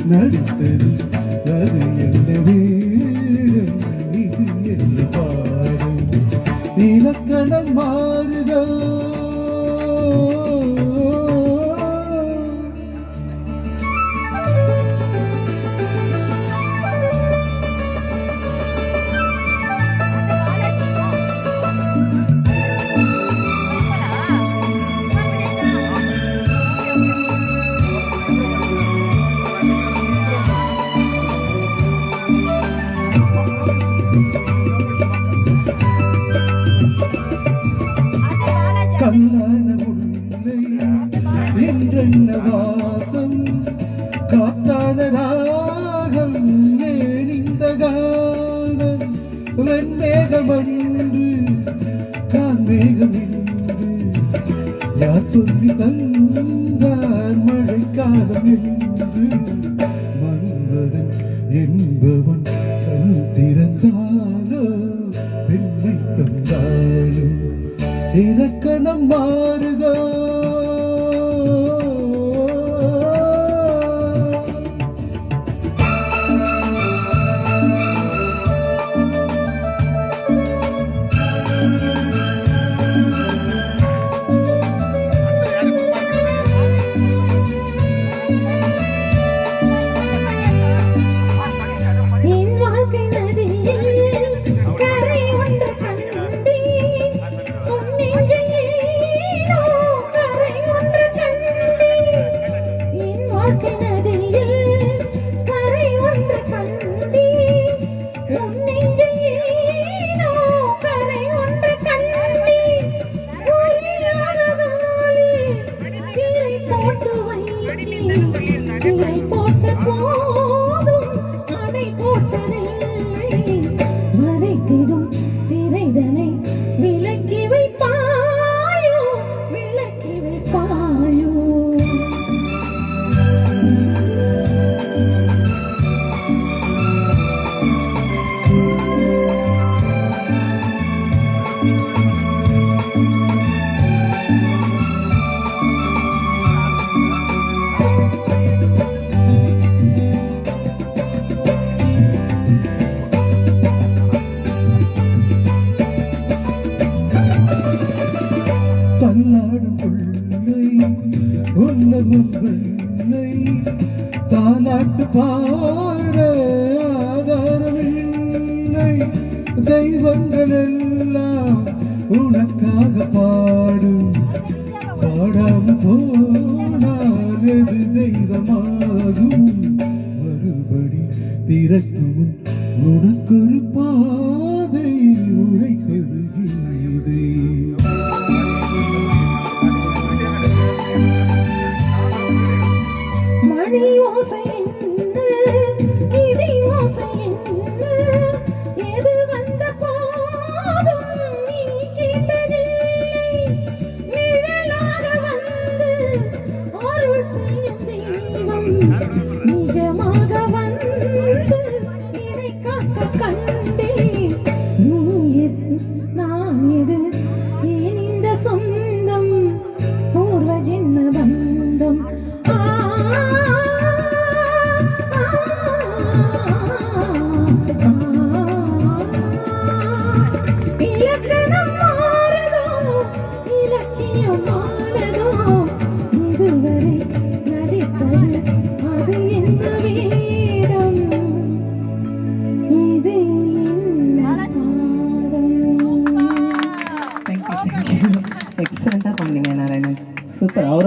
நடித்தது அது என்ன வேடம் இது என்ன பாடம் இலக்கணம் மாறுதோ கல்லான முல்லை என்றென்ன வாசம் காத்தான ராகம் ஏன் இந்த கானம் வெண்மேகம் அன்று கான்மேகம் என்று யார் சொல்லி தந்தார் மழைக்காலம் என்று மன்மதன் என்பவன் கண் திறந்தானோ பெண்ணை தந்தானோ இலக்கணம் மாறுதோ விலக்கி வைப்பாயோ விலக்கி வைப்பாயோ தள்ளாடும் கொள்ளை உன்னமும் வெள்ளை தாலாட்டு பாட ஆதாரமில்லை தெய்வங்கள் எல்லாம் உனக்காக பாடும் பாடாமல் போனால் எது தெய்வமாகும் மறுபடி திறக்கும் உனக்கொரு பாதை உரைத்தது கீதை மணி ஓசை என்ன இடி ஓசை என்ன எது வந்த போதும் நீ கேட்டதில்லை நிழலாக வந்து அருள் செய்யும் தெய்வம் நிஜமாக வந்து என்னை காக்க கண்டேன் நீ எது நான் எது ஏன் இந்த சொந்தம் பூர்வ ஜென்ம பந்தம் இலக்கணம் மாறுதோ இலக்கியம் மாறுதோ இதுவரை நடித்தது அது என்ன வேடம் இது என்ன பாடம். எக்ஸலண்டா பண்ணீங்க நாராயணன், சூப்பர். அவரோட